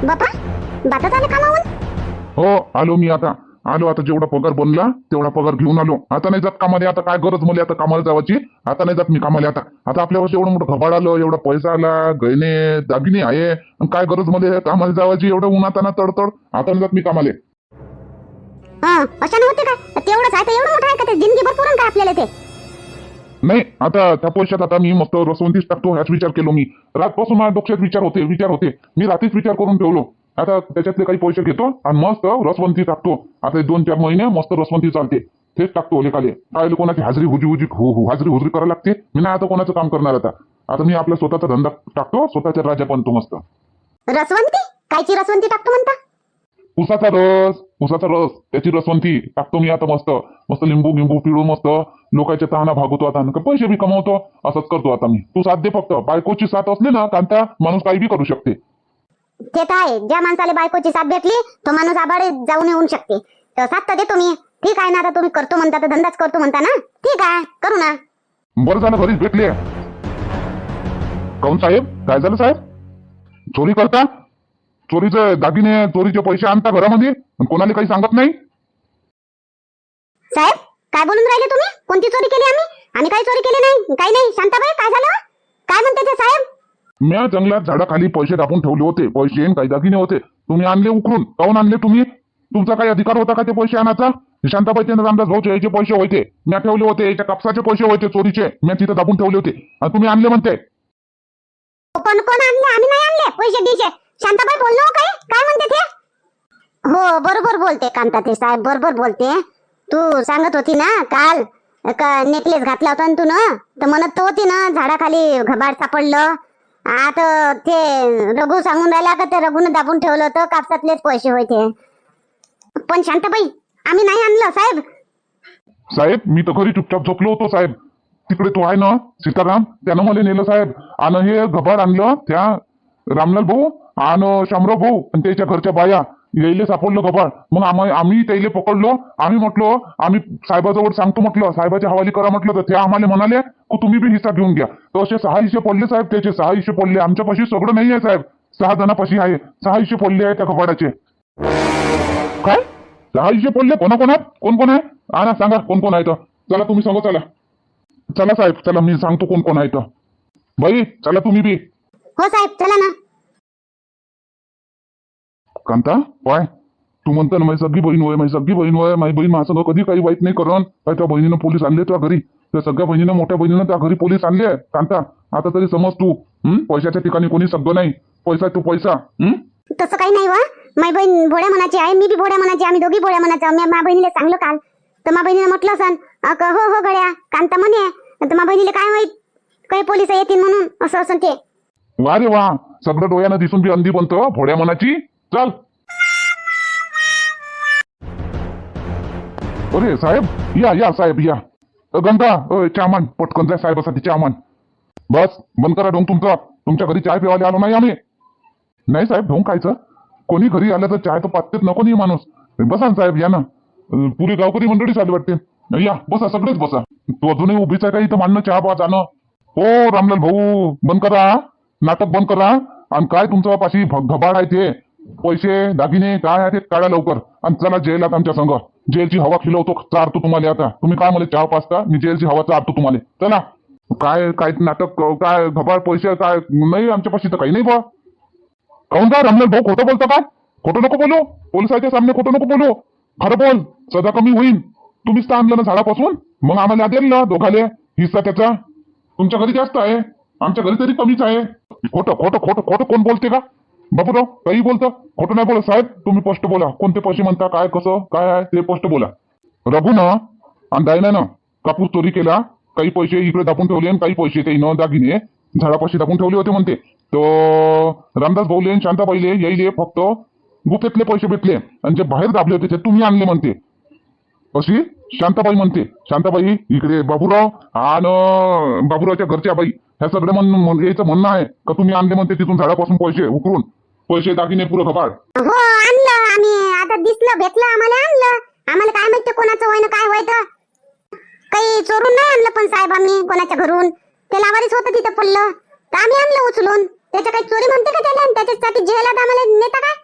बापा बातात आले कामावून? हो आलो मी आता जेवढा पगार बनला तेवढा पगार घेऊन आलो. आता नाही जात कामाला. आता काय गरज मला आता कामाला जावाची. आता नाही जात मी कामाला. आता आपल्यावर एवढं मोठं घबाड आलं, एवढा पैसा आला, गहने दागिने आहे, आणि काय गरज मला कामाला जावाची एवढं उन्हाताना तडतड. आता नाही जात मी कामाला. हा अशाने होते का? तेवढंच आहे तर एवढं मोठं आहे का ते? जिंदगीभर पुरण का आपल्याला ते? नाही आता त्या पैशात आता मी मस्त रसवंतीच टाकतो ह्याच विचार केलो मी. रातपासून माझ्या डोक्यात विचार होते. मी रात्रीच विचार करून ठेवलो. आता त्याच्यातले काही पैसे घेतो आणि मस्त रसवंती टाकतो. आता 2-4 महिने मस्त रसवंती चालते. तेच टाकतो लेखाले. काय कोणाची हाजरी हुजी हाजरी हुजरी करायला लागते. मी नाही आता कोणाचं काम करणार. आता मी आपला स्वतःचा धंदा टाकतो. स्वतःच्या राजा बनतो मस्त. रसवंती? कायची रसवंती टाकतो म्हणता? उसाचा रस त्याची रसवंती टाकतो मी आता. मस्त लिंबू पिळून मस्त लोकांच्या तहाना भागवतो आता. पैसे बी कमवतो. असंच करतो आता मी. तू साथ दे फक्त. बायकोची साथ असली ना कांता, माणूस काही बी करू शकते. ते तर आहे. ज्या माणसाला बायकोची साथ भेटली तो माणूस आबाळे जाऊन येऊन शकते. तर साथ तर देतो मी. ठीक आहे ना. आता तुम्ही करतो म्हणता तर धंदाच करतो म्हणता ना. ठीक आहे करू ना. बरं झालं घरीच भेटले. काऊन साहेब? काय झालं साहेब? चोरी करता? चोरीचे दागिने चोरीचे पैसे आणता घरामध्ये कोणाला काही सांगत नाही? साहेब काय बोलून राहिले तुम्ही? कोणती चोरी केली आम्ही काही चोरी केली नाही. काही नाही. शांताबाई काय झालं? काय म्हणते ते साहेब? म्या जंगलात झाडाखाली पैसे टाकून ठेवले होते. पैसे काही दागिने होते. तुम्ही आणले उकरून. काऊन आणले तुम्ही? तुमचा काही अधिकार होता का ते पैसे आणायचा? शांताबाईचे रामदास भाऊचे याचे पैसे होते. म्या ठेवले होते. याच्या कापसाचे पैसे होते चोरीचे. म्या तिथे दाबून ठेवले होते आणि तुम्ही आणले म्हणते. कोण आणले? आम्ही नाही आणले पैसे दिसे. शांताबाई बोललो काय म्हणते ते? हो बरोबर बोलते कांता ते साहेब. बरोबर बोलते. तू सांगत होती ना काल नेकलेस घातला होता ना तू ना, तर म्हणत तो होती ना झाडाखाली घबाड सापडलं. आता ते रघु सांगून राहिला का ते रघुनं दाबून ठेवलं होतं कापसातलेच पैसे होते. पण शांताबाई आम्ही नाही आणलं साहेब. साहेब मी तर घरी चुपचाप झोपलो होतो साहेब. तिकडे तो आहे ना सीताराम, त्यानं मला नेलं साहेब. आणि हे घबाड आणलं त्या रामलाल भाऊ आणि शामराव भाऊ आणि त्याच्या घरच्या बाया यायले सापडलं घबाड. मग आम्ही त्याला पकडलो. आम्ही म्हटलो आम्ही साहेबाजवळ सांगतो म्हटलं, साहेबाच्या हवाली करा म्हटलं. तर ते आम्हाला म्हणाले की तुम्ही बी हिस्सा घेऊन घ्या. तर असे 6 हिस्से पडले साहेब. त्याचे 6 हिस्से पडले. आमच्यापाशी सगळं नाही आहे साहेब. 6 जणांपाशी आहे. 6 हिस्से पडले आहे त्या घबाडाचे. काय 6 हिस्से पडले? कोणाकोणात? कोण आहे? ना सांगा कोण आहे तर. चला तुम्ही सांगा. चला साहेब चला. मी सांगतो कोण आहे तर. बाई चला तुम्ही बी. हो साहेब चला ना. कांता पाय तू म्हणतो ना माझी सगळी बहीण होय. माझी बहीण माझं कधी काही वाईट नाही करण. काय त्या बहिणीनं पोलीस आणले त्या घरी. त्या सगळ्या बहिणीनं मोठ्या बहिणीनं त्या घरी पोलीस आणले. कांता आता तरी समज तू. पैशाच्या ठिकाणी कोणी सगळं नाही. पैसा तू पैसा. तसं काही नाही वा. माझी बहीण भोळ्या मनाची आहे. मी बी भोळ्या मनाची. आम्ही दोघी भोळ्या मनाच्या. मी माझ्या बहिणीला सांगलो काल. तर माझ्या बहिणीने म्हटलं सन हो गड्या कांता म्हणे. तर माझ्या बहिणीला काय माहित काही पोलिस येतील म्हणून. असं ते. वा रे वा. सगळं डोळ्यानं दिसून बी अंधी बनतो भोळ्या मनाची. चल. अरे साहेब या साहेब या. गंगा चामान पटकन जा साहेबासाठी चामान. बस बंद करा ढोंग तुमचा. तुमच्या घरी चाय पिवायला आलो नाही आम्ही. नाही साहेब ढोंग खायचं. कोणी घरी आलं तर चाय तर पाचतेच नको नाही माणूस. बसा ना साहेब या ना. पुरी गावकरी मंडळी चालू वाटते. या बसा सगळेच बसा. तू अजूनही उभीच आहे का इथं मांडणं चहा पा जाणं? हो रामलाल भाऊ बंद करा. नाटक बंद करा. आणि काय तुमच्या पाशी घबाड आहे ते पैसे दागिने काय आहे ते काढा लवकर. आणि चला जेलात आमच्या संघ. जेलची हवा खिलवतो चारतो तुम्हाला. आता तुम्ही काय मला चहा पाचता. मी जेलची हवा चारतो तुम्हाला. चला. काय नाटक काय घबाड पैसे काय नाही आमच्यापाशी तर काही नाही बा. काऊन काय रामलाल भाऊ खोटं बोलतो का? खोटं नको बोलू. पोलिसाच्या सामने खोटं नको बोलू. खरं बोल. सजा कमी होईल. तुम्हीच तर आणलं ना झाडापासून. मग आम्हाला देईल ना दोघाले हिस्सा त्याचा. तुमच्या घरी जास्त आहे. आमच्या घरी तरी कमीच आहे. खोटं कोण बोलते का? बापूराव काही बोलतं. खोटं नाही बोलत साहेब. तुम्ही स्पष्ट बोला. कोणते पैसे म्हणता काय कसं काय आहे ते स्पष्ट बोला. रघु ना आणि दायनानं कापूस चोरी केला. काही पैसे इकडे दाबून ठेवले आणि काही पैसे ते न दागिने झाडापाशी दाबून ठेवले होते म्हणते. तो रामदास भाऊले आणि शांताबाईले यायले फक्त गुफेतले पैसे भेटले आणि जे बाहेर दाबले होते ते तुम्ही आणले म्हणते. अशी शांताबाई म्हणते. शांताबाई इकडे बाबूराव आणि बाबूरावच्या घरच्या बाई ह्या सगळं याचं म्हणणं आहे का तुम्ही आणले म्हणते तिथून झाडापासून पैसे उकरून. पैसे दागिने पुरं घबाड. हो आणलं आम्ही. आता दिसलं भेटलं आम्हाला आणलं. आम्हाला काय माहिती कोणाचं होय ना काय होय. तर काही चोरून नाही आणलं पण साहेब आम्ही कोणाच्या घरून. ते लावारीच होतं तिथं पडलं तर आम्ही आणलं उचलून. त्याच्या काही चोरी म्हणते का त्याला? आणि त्याच्यासाठी जेलात आम्हाला नेता काय?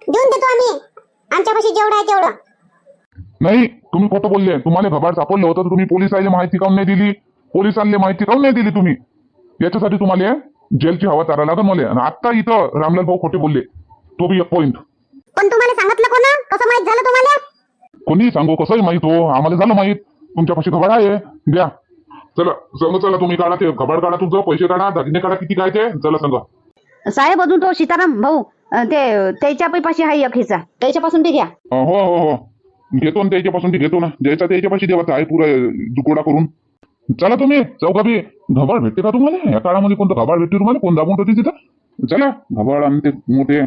देऊन देतो आम्ही आमच्यापाशी जेवढं आहे तेवढं. नाही, तुम्ही खोटं बोलले. तुम्हाला घबाड सापडलं होतं तर तुम्ही पोलिसांना माहिती काऊन नाही दिली? पोलिसांना माहिती काऊन नाही दिली तुम्ही? याच्यासाठी तुम्हाला जेलची हवा चारायला लागेल मला. आणि आता इथं रामलाल भाऊ खोटे बोलले, तो बी एक पॉइंट. पण तुम्हाला सांगितलं कोण? कसं माहित झालं तुम्हाला? कोणी सांगू, कसंही माहित हो, आम्हाला झालं माहित. तुमच्यापाशी घबाड आहे, द्या. चला संग चला, तुम्ही काढा ते घबाड, काढा तुमचं, पैसे काढा, दागिने काढा, किती काय ते, चला सांगा. साहेब अजून तो सीताराम भाऊ ते त्याच्या पाशी आहे एक हिस्सा, त्याच्यापासून ते घ्या. हो हो हो, घेतो ना त्याच्यापासून, ते घेतो ना. द्यायचा त्याच्यापाशी देवाचा आहे पुरा जुकोडा करून. चला तुम्ही चौघा बी. घबाड भेटते का तुम्हाला? या काळामध्ये कोणतं घबाड भेटते तुम्हाला? कोण दाबून ठेवते तिथं? चला घबाड आणि ते मोठे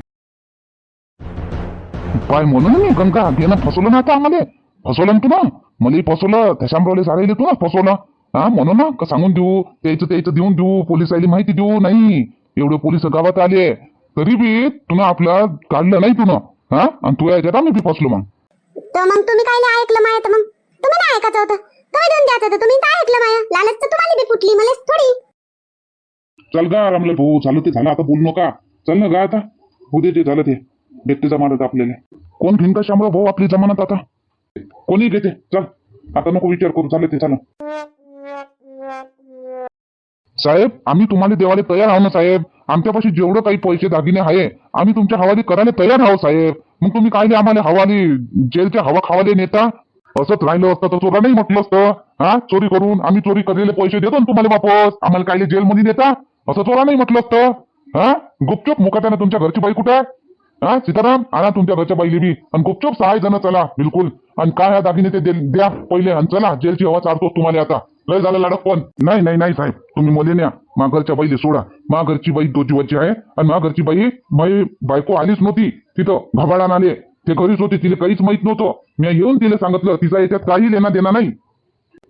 पाय म्हणून मी गंगा घेणं फसवलं ना. आता आम्हाला फसवलं ना तू ना, मला फसवलं, त्या शामरावले सारायले तू ना फसवलं. हा म्हणून ना का सांगून देऊ, त्याचं देऊन देऊ, पोलिसांनी माहिती देऊ नाही. एवढे पोलिस गावात आले तरी बी तुला आपलं काढलं नाही तुला. हा, आणि तू याच्यात आम्ही बी फसलो. मग तर मग तुम्ही काय नाही ऐकलं माया? तर मग तुम्ही नाही ऐकायचं होतं, तुम्ही देऊन द्यायचं होतं. तुम्ही काय ऐकलं माया? लालच तर तुम्हाला बी फुटली, मलाच थोडी. चल गा रामलाल भाऊ, झालं ते झालं, आता बोलू नका. चल ना गा आता, उद्या जे झालं ते भेटते जमानत आपल्याला. कोण घेईन का शामराव भाऊ आपली जमानत? आता कोणी घेते? चल आता नको विचार करू, चालत ते चला. साहेब आम्ही तुम्हाला देवाले तयार आहो ना साहेब. आमच्यापाशी जेवढं काही पैसे दागिने आहे आम्ही तुमच्या हवाली करायला तयार आहोत साहेब. मग तुम्ही काय आम्हाला हवाली जेलच्या हवा खावाले नेता? असंच राहिलं असतं तर चोरा नाही म्हटलं असतं. हा, चोरी करून आम्ही चोरी केलेले पैसे देतो ना तुम्हाला वापस. आम्हाला काय जेलमध्ये नेता? असं चोरा नाही म्हटलं असतं. हा, गुपचूप मुकाट्यानं तुमच्या घरची बाई कुठे आहे? हा सीताराम, आणा तुमच्या घरच्या बाईली बी आणि गुपचूप 6 जण चला बिलकुल. आणि काय ह्या दागिने ते द्या पहिले आणि चला, जेलची हवा चालतो तुम्हाला. आता लय झालं लाडक. पण नाही नाही नाही साहेब, तुम्ही मले न्या. मा घरच्या बाईले सोडा. मा घरची बाई 2 जीवाची आहे. आणि मा घरची बाई माझी बायको आलीच नव्हती तिथं, घबाडान आले ते घरीच होते, तिला काहीच माहित नव्हतं. मी येऊन तिला सांगितलं, तिचा याच्यात काही लेना देणार नाही.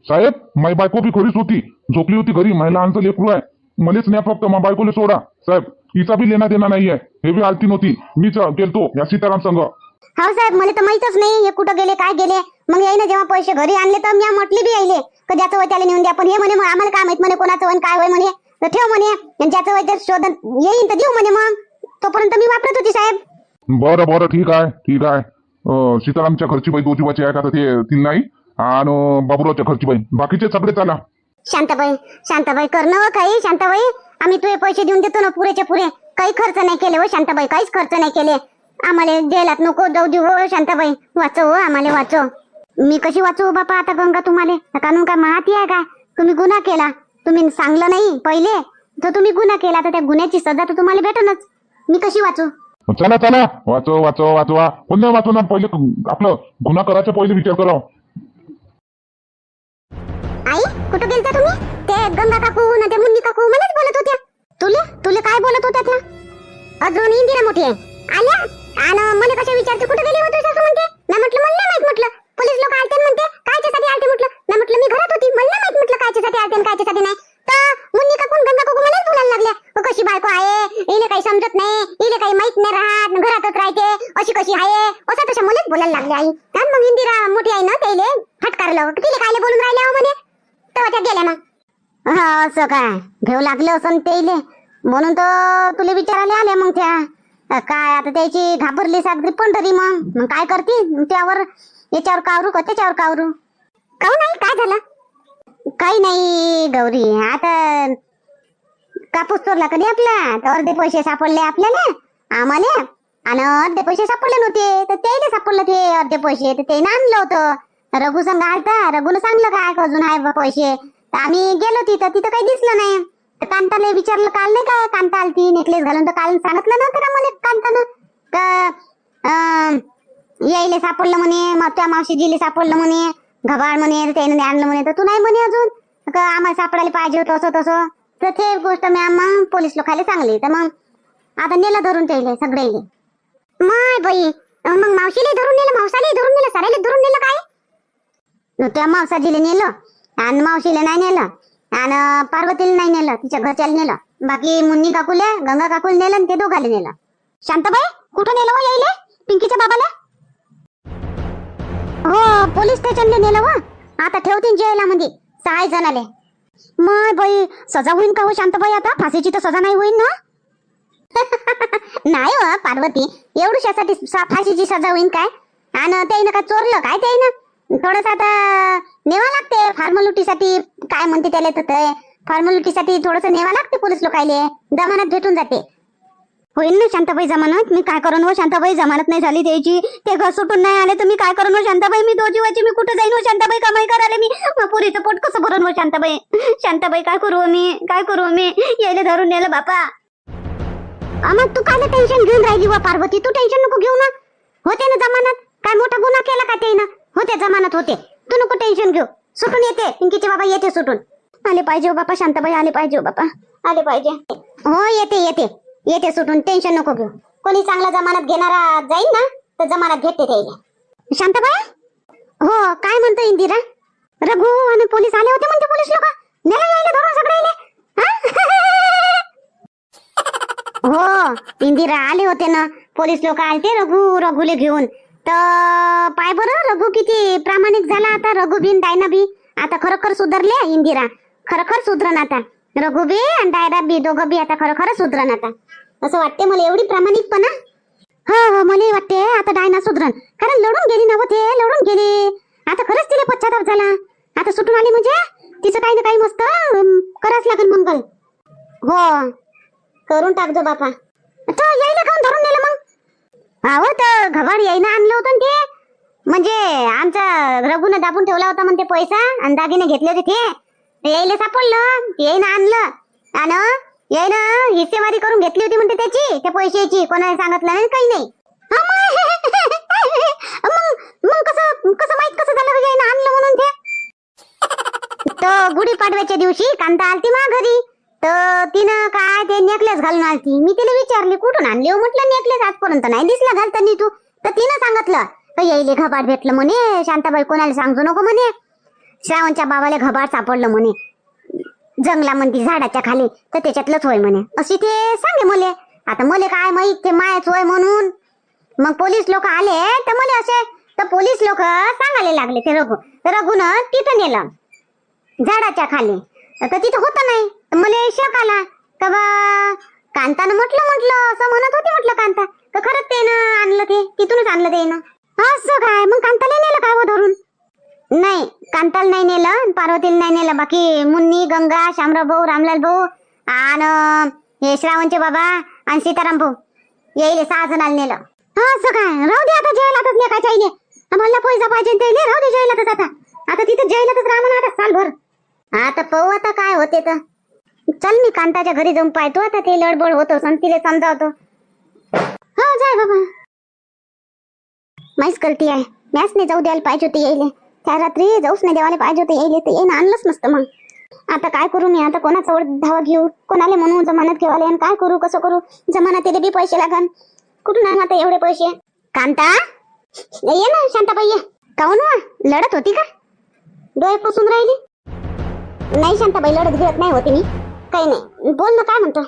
साहेब माझी बायको बी घरीच होती, झोपली होती घरी. माझ्या लहानचं लेकरू आहे, मलेच न्या फक्त. मा बायकोले सोडा साहेब, हिचा बी लेना देणार नाहीये. हे बी आलती नव्हती, मीच गेलतो या सीताराम संघ. हो साहेब, मला तर माहितच नाही हे कुठं गेले, काय गेले. मग यायनं जेव्हा पैसे घरी आणले तर मी म्हटली बी यायले का ज्याचं वय त्याला नेऊन द्या. पण हे म्हणे मग आम्हाला काय माहित म्हणे कोणाचं वय काय वय म्हणे, तर ठेव म्हणे. आणि ज्याचं वय ते शोधन येईन तर देऊ म्हणे. मग तोपर्यंत मी वापरत होती साहेब. बरं बरं, ठीक आहे ठीक आहे. सीतारामच्या घरची बाई 2 जीवाची आहे का? तर ते ती नाही. आणि बाबुरावच्या घरची बाई, बाकीचे सगळे चला. शांताबाई, शांताबाई करणं काही. शांताबाई, आम्ही तुझे पैसे देऊन देतो ना पुरेचे पुरे. काही खर्च नाही केले हो शांताबाई, काहीच खर्च नाही केले. आम्हाला जेलात नको जाऊ देऊ हो शांताबाई. वाचव हो आम्हाला, वाचव. मी कशी वाचू बापा आता गंगा? तुम्हाला कानून काय माहिती आहे का? तुम्ही गुन्हा केला, तुम्ही सांगलं नाही पहिले तर तुम्ही गुन्हा केला, तर त्या गुन्ह्याची सजा तर तुम्हाला भेटणच. मी कशी वाचू? चला चला, वाचव वाचव वाचवा. कोण नाही वाचवणार? पहिले आपलं गुन्हा करायच्या पहिले विचार करावं. आई कुठं गेलता तुम्ही? ते गंगा काकू ना ते मुन्नी काकू मलाच बोलत होत्या. तुले काय बोलत होत्या त्या? अजून इंदिरा मोठी आहे आल्या. आणि मला कशा विचारते कुठे गेली होती असं म्हणते. मी म्हटलं मला नाही माहित. म्हटलं पोलीस लोक आलते म्हणते, कायच्यासाठी आलते म्हटलं. मी म्हटलं मी घरात होती, मला नाही माहित म्हटलं कायच्यासाठी आलते आणि कायच्यासाठी नाही. तर मुन्नी काकू गंगा काकू मलाच बोलायला लागल्या, कशी बायको आहे, हिला काही समजत नाही, हिला काही माहित नाही राहत, घरातच राहते, अशी कशी आहे असं तशा मलाच बोलायला लागल्या आई. आणि मग इंदिरा मोठी आहे ना त्याला फटकारलं, तिला कायले बोलून राहिल्या म्हणे. तेव्हा त्या गेल्या मग. हा असं काय भेव लागलं असं त्याले, म्हणून तर तुला विचारायला आले. मग त्या काय आता त्याची घाबरली सागरी पंढरी. मग काय करते त्यावर? याच्यावर कावरू का त्याच्यावर कावरू? काहून नाही, काय झालं? काही नाही गौरी, आता कापूस चोरला कधी आपला तर अर्धे पैसे सापडले आपल्याला आम्हाला, आणि अर्धे पैसे सापडले नव्हते तर त्याला सापडलं ते अर्धे पैसे. तर त्याने आणलं होतं. रघु संग आलता, रघुनं सांगलं काय अजून आहे पैसे. तर आम्ही गेलो तिथं काही दिसलं नाही. तर कांताला विचारलं, काल नाही काय कांता आलती नेकलेस घालून, तर काल सांगितलं नव्हतं का मला कांतानं का यायले सापडलं म्हणे, मग त्या मावशीजीले सापडलं म्हणे घबाड म्हणे, त्याने आणलं म्हणे. तर तू नाही म्हणे अजून का आम्हाला सापडायला पाहिजे होतं असं तसं. तर ते गोष्ट मी मग पोलीस लोकांना सांगली. तर मग आता नेलं धरून त्याले सगळ्याले. माय बाई, मग मावशीला धरून नेलं, मावसाला धरून नेलं, साऱ्याला धरून नेलं काय? त्या मावसाजीला नेलं आणि मावशीला नाही नेलं, आणि पार्वतीला नाही नेलं, तिच्या घरच्याला नेलं. बाकी मुन्नी काकूले गंगा काकूला नेलं आणि ते दोघाले नेलं. शांताबाई कुठं नेलं हो यायले? पिंकीच्या बाबाला? हो पोलीस स्टेशनला नेलं व. आता ठेवतील जेलामध्ये 6 जणाले. माय बाई, सजा होईन का हो शांताबाई? आता फाशीची तर सजा नाही होईन ना? नाही हो पार्वती, एवढ्यासाठी फाशीची सजा होईन काय? आणि त्याईनं काय चोरलं काय? त्याईनं थोडस आता नेवा लागते फॉर्मॅलिटीसाठी, काय म्हणते त्याला तर फॉर्मॅलिटीसाठी थोडस नेवा लागते पोलीस लोकायले, जमानत भेटून जाते. होईल ना शांताबाई जमानत? मी काय करून हो शांताबाई, जमानत नाही झाली त्याची, ते घर सुटून नाही आले तर मी काय करून हो शांताबाई? मी दो जीवाची, मी कुठे जाईन हो शांताबाई? कमाई करायला मी पुरीचं पोट कसं भरून हो शांताबाई? शांताबाई काय करू मी, काय करू मी? यायला धरून नेलं बापा. मग तू काय टेन्शन घेऊन राहिली व पार्वती? तू टेन्शन नको घेऊ ना, होते ना जमानत. काय मोठा गुन्हा केला का त्यानं? होते जमानत होते, तू नको टेन्शन घेऊ. सुटून येते पिंकीचे बाबा, येते सुटून. आले पाहिजे हो बापा शांताबाई, आले पाहिजे हो बापा, आले पाहिजे. हो येते येते येते सुटून, टेन्शन नको घेऊ. कोणी चांगला जमानत घेणारा जाईल ना तर जमानत घेते त्याला. शांताबाई हो काय म्हणतो इंदिरा? रघु आणि पोलीस आले होते म्हणते, पोलीस लोक नेला यायला धरून सगळे. हो इंदिरा आले होते ना पोलीस लोक, आलते रघुले घेऊन. तर पाय बरं रघु किती प्रामाणिक झाला आता. रघु बी डायना बी आता खरोखर सुधारले इंदिरा, खरोखर सुधरण आता. रघु बी आणि डायरा बी दोघं बी आता खरोखर सुधरण आता, असं वाटते मला. एवढी प्रामाणिकपणा. हो हो मला वाटते आता डायना सुधरण, कारण लढून गेली ना ते, लढून गेली. आता खरंच तिला पश्चाताप झाला. आता सुटून आली म्हणजे तिचं काही ना काही मस्त करावंच लागेल मंगल. हो करून टाकजो बापा. तो यायला खाऊन धरून नेलं मग? हो तर घबाड यायनं आणलं होतं ते, म्हणजे आमचा रघुनं दाबून ठेवला होता म्हणते पैसा आणि दागिने घेतले होते ते यायला सापडलं, यायनं आणलं आणि यायनं हिस्सेवारी करून घेतली होती म्हणते त्याची, त्या पैशाची. कोणाला सांगितलं नाही काही नाही. मग कसं कसं माहित कसं झालं यायनं आणलं म्हणून ते? तर गुढीपाडव्याच्या दिवशी कांता आलती मा घरी, तर तिनं काय ते नेकलेस घालून आलती. मी तिला विचारली कुठून आणले हो, म्हटलं नेकलेस आजपर्यंत नाही दिसला घालताना तू. तर तिनं सांगितलं तर यायले घबाड भेटलं म्हणे शांताबाई, कोणाला सांगू नको म्हणे. श्रावणच्या बाबाला घबाड सापडलं म्हणे जंगलामध्ये झाडाच्या खाली, तर त्याच्यातलंच होय म्हणे, अशी ते सांगे मले. आता मले काय माहित ते मायच होय म्हणून. मग पोलीस लोक आले तर मले असे, तर पोलीस लोक सांगायला लागले ते रघुनं तिथं नेलं झाडाच्या खाली, तर तिथं होतं नाही. मला शक आला का बा कांतानं म्हटलं असं म्हणत होती, म्हटलं कांता तर खरंच ते आणलं, ते तिथूनच आणलं ते ना. असं काय? मग कांताला नेलं काय हो धरून? नाही कांताला नाही नेलं, पार्वतीला नाही नेलं. बाकी मुन्नी, गंगा, शामराव भाऊ, रामलाल भाऊ आणि हे श्रावणचे बाबा आणि सीताराम भाऊ यायले 6 जणांना नेलं. असं काय? राहू दे आता जेलातच ने काय चाहिए, आम्हाला पैसा पाहिजे ते राहू दे जेलातच. आता तिथे जेलातच राहा म्हणा आता सालभर. आता पाहू आता काय होते तर. चल मी कांताच्या घरी जाऊन पाहतो आता, ते लडबड होतो तिला समजावतो. हो जाय बाबा, माहीच गलती आहे. मॅच नाही जाऊ द्यायला पाहिजे होते यायले, त्या रात्री जाऊच नाही देवाला पाहिजे होते यायले, तर येईन आणलंच नसतं. मग आता काय करू मी? आता कोणाचा धावा घेऊ, कोणाला म्हणू जमानत घेवाले, आणि काय करू कसं करू? जमानतीला बी पैसे लागन, कुठून आणू आता एवढे पैसे? कांता ये ना शांताबाई ये. काहून लढत होती का? डोळे पुसून राहिली? नाही शांताबाई लढत घेत नाही होती मी, काही नाही. बोल ना काय म्हणतो?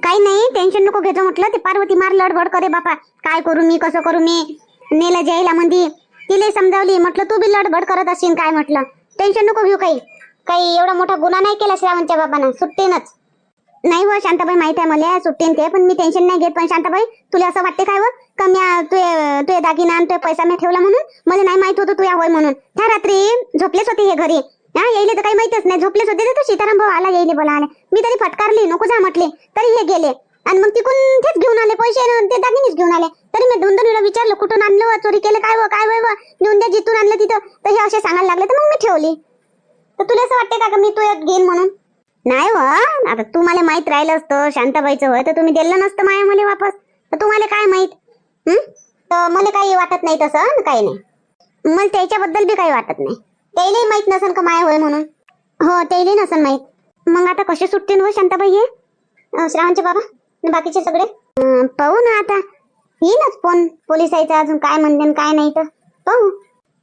काही नाही टेन्शन नको घेतो म्हटलं. ते पार्वती मार लडबड करे बापा, काय करू मी कसं करू मी? नेलं जायला मंदी, तिला समजावली, म्हटलं तू बी लडबड करत असेल काय. म्हटलं टेन्शन नको घेऊ, काही एवढा मोठा गुन्हा नाही केला श्रावणच्या बाबांना, सुट्टीनच. नाही व शांताबाई माहित आहे मला सुट्टीन ते, पण मी टेन्शन नाही घेत. पण शांताबाई तुला असं वाटते काय व का तुझे दागिना आणि तुझे पैसा मी ठेवला म्हणून? मला नाही माहित होतं तू या होय म्हणून. त्या रात्री झोपलेच होते हे घरी, यायले तर काही माहितच नाही, झोपलेच होते. तर सीताराम भाऊ आला, यायले बोला आले, मी तरी फटकारली नको जा म्हटले, तरी हे गेले आणि मग तिकून तेच घेऊन आले पैसे, ते दागिनेच घेऊन आले. तरी मी दोन वेळा विचारलं कुठून आणलं, चोरी केलं काय व नेऊन द्या जिथून आणलं तिथं. तर हे असे सांगायला लागले, तर मग मी ठेवली. तर तुला असं वाटते का मी तू घेईन म्हणून? नाही व आता तुम्हाला माहित राहिलं असतं शांताबाईचं होय तर तुम्ही दिलं नसतं माया मला वापस. तर तुम्हाला काय माहित? तर मला काही वाटत नाही तसं, काही नाही. मला त्याच्याबद्दल बी काही वाटत नाही. त्यालाही माहित नसेल का माया होय म्हणून. हो त्यालाही नसेल माहित. मग आता कसे सुटतील व शांताबाई हे श्रावणचे बाबा बाकीचे सगळे? पाहू ना आता, येईनच फोन पोलिसांचा अजून काय म्हणते काय नाही तर पाहू.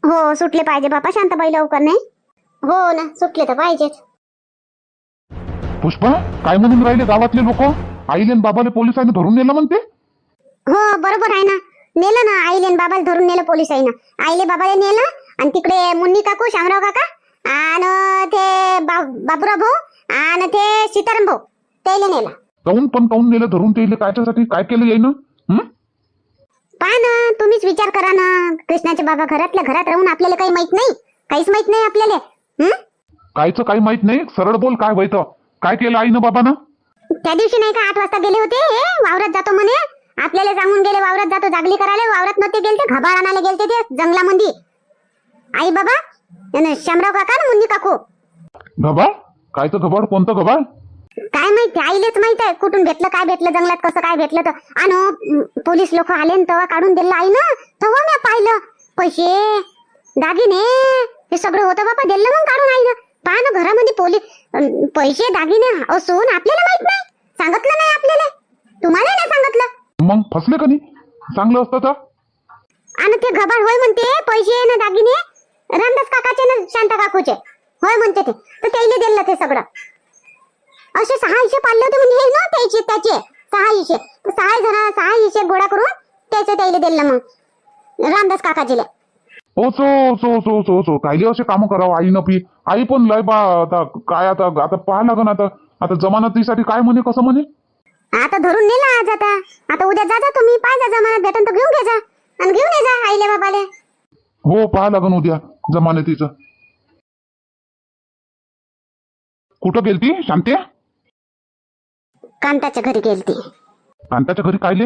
हो सुटले पाहिजे बापा शांताबाई लवकर. नाही हो ना सुटले तर पाहिजेच. पुष्पा काय म्हणून राहिले गावातले लोक? आईले आणि बाबाले पोलिसांनी धरून नेलं म्हणते. हो बरोबर आहे ना, नेलं ना आईले आणि बाबाला धरून नेलं पोलिसांना. आईले बाबाला नेलं आणि तिकडे मुन्नी काकू, शामराव काका आणि ते बाबुराव भाऊ आणि ते सीताराम भाऊ त्याला नेलं. काऊन नेलं धरून ते कायच्यासाठी काय केलं येईन? पहा ना, तुम्हीच विचार करा ना. कृष्णाचे बाबा घरातल्या घरात राहून आपल्याला काही माहित नाही, काहीच माहित नाही आपल्याला. कायचं काही माहित नाही, सरळ बोल काय व्हायचं, काय केलं आईनं बाबानं? त्या दिवशी नाही का 8 वाजता गेले होते हे वावरात जातो म्हणे, आपल्याला सांगून गेले वावरात जातो जागली करायला. वावरात नव्हते गेलते, घबाळ आणायला गेलते ते जंगलामध्ये. आई बाबा आणि शामराव काका ना मुन्नी काकू. घबाळ? कायचं घबाळ? कोणतं घबाळ? काय माहिती, आईलेच माहित आहे कुठून भेटलं, काय भेटलं जंगलात, कसं काय भेटलं. तर आणि पोलीस लोक आले न तेव्हा काढून दिलं आई ना. तेव्हा मी पाहिलं पैसे दागिने हे सगळं होतं बाबा, दिलं मग काढून आईनं. पहा ना, घरामध्ये पोलीस पैसे दागिने असून आपल्याला माहित नाही, सांगितलं नाही आपल्याला, तुम्हाला नाही सांगितलं. मग फसले का नाही? चांगलं असतं तर. आणि ते घबाड होय म्हणते, पैसे ना दागिने रामदास काकाचे ना शांता काकूचे होय म्हणते ते. तर त्याला दिलं ते सगळं. असे 6 हिशे पाळले होते म्हणजे हे ना त्याचे 6 हिशे. 6 हिशे गोळा करून त्याला दिलं मग रामदास काकाजीला. ओ सो कायले असे काम करावं आईनं पी. आई पण लय बा आता काय, आता पाहा लागन. आता जमानतीसाठी काय म्हणे, कसं म्हणे? आता धरून नेला आज. आता उद्या जा तुम्ही, पाहिजे जमानत भेटन तर घेऊन घे जा आणि घेऊन ये जा आईले बाबाले. हो पाहा लागन उद्या जमानतीचं. कुठं गेलती शांती? कांताच्या घरी गेलती. कांताच्या घरी कायले?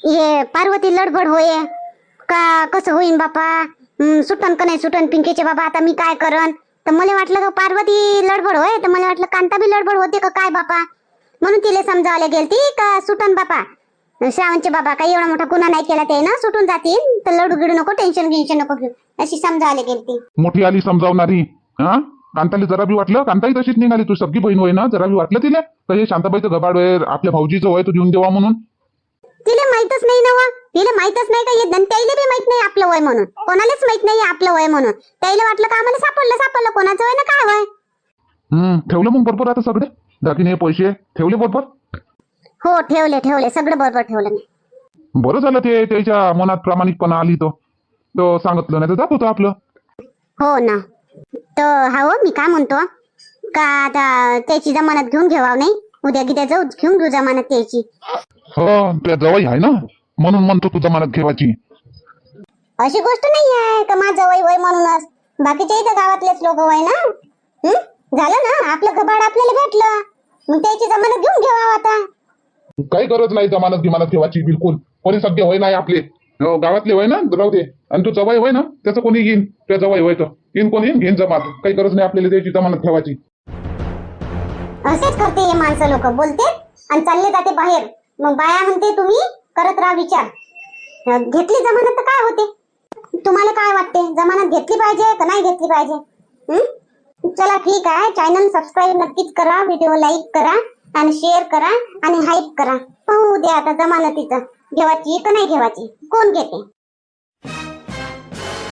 ये पार्वती लडबड होय का, कसं होईन बापा, सुटन का नाही सुटन पिंकीचे बाबा, आता मी काय करन. तर मला वाटलं का पार्वती लडबड होय, तर मला वाटलं कांता बी लडबड होते का काय बापा. म्हणून तिला समजावल्या गेलती का सुटन बापा, श्रावणचे बाबा काही एवढा मोठा गुन्हा नाही केला ते ना, सुटून जातील, तर लडू गिडू नको, टेन्शन नको घेऊ, अशी समजावल्या गेलती. मोठी आली समजावणारी. हा, कांताला जरा बी वाटलं, कांताही तशीच निघाली, तू सगळी बहीण होय ना, जरा बी वाटलं तिला तर हे शांताबाईचं घबाड होय, आपल्या भाऊजीचं होय, तो देऊन देवा म्हणून. तिला माहितच नाही ना, तिला माहितच नाही का, त्याला बी माहित नाही आपलं वय म्हणून, कोणालाच माहित नाही आपलं वय म्हणून. त्याला वाटलं का आम्हाला सापडलं कोणाचं वय ना काय वय. ठेवलं मग बरोबर आता सगळे दागिने पैसे ठेवले बरोबर? हो ठेवले सगळं बरोबर ठेवलं मी. बरं झालं ते त्याच्या मनात प्रामाणिकपणा आली, तो सांगितलं नाही तर जात होतं आपलं. हो ना. तर हा हो, मी काय म्हणतो का, आता त्याची जमानत घेऊन घ्यावा नाही, उद्या गिद्या जाऊ घेऊन घेऊ जमानत त्याची. हो त्या जवळ आहे ना, म्हणून म्हणतो तू जमानत घेवायची. अशी गोष्ट नाही आहे का माझं वय म्हणूनच, बाकीच्या इथं गावातलेच लोक वय ना. झालं ना, आपलं घबाड आपल्याला भेटलं, मग त्याची जमानत घेऊन घ्यावा आता. काही गरज नाही जमानत घेवायची बिलकुल. कोणी सगळे वय नाही आपले, गावातले वय ना, राहू दे. आणि तू जवळ वय ना, त्याचं कोणी येईन, त्या जवळ वय तर येईन, कोणी येईन घेईन जमानत. काही गरज नाही आपल्याला त्याची जमानत ठेवायची. असेच करते हे माणसं, लोक बोलते आणि चालले जाते बाहेर. मग बाया म्हणते तुम्ही करत राहा विचार. घेतली जमानत तर काय होते, तुम्हाला काय वाटते, जमानत घेतली पाहिजे का नाही घेतली पाहिजे? चला ठीक आहे, चॅनल सबस्क्राईब नक्कीच करा, व्हिडिओ लाईक करा आणि शेअर करा आणि हाईप करा. पाहू द्या आता जमानतीचं घेवायची का नाही घेवायची, कोण घेते.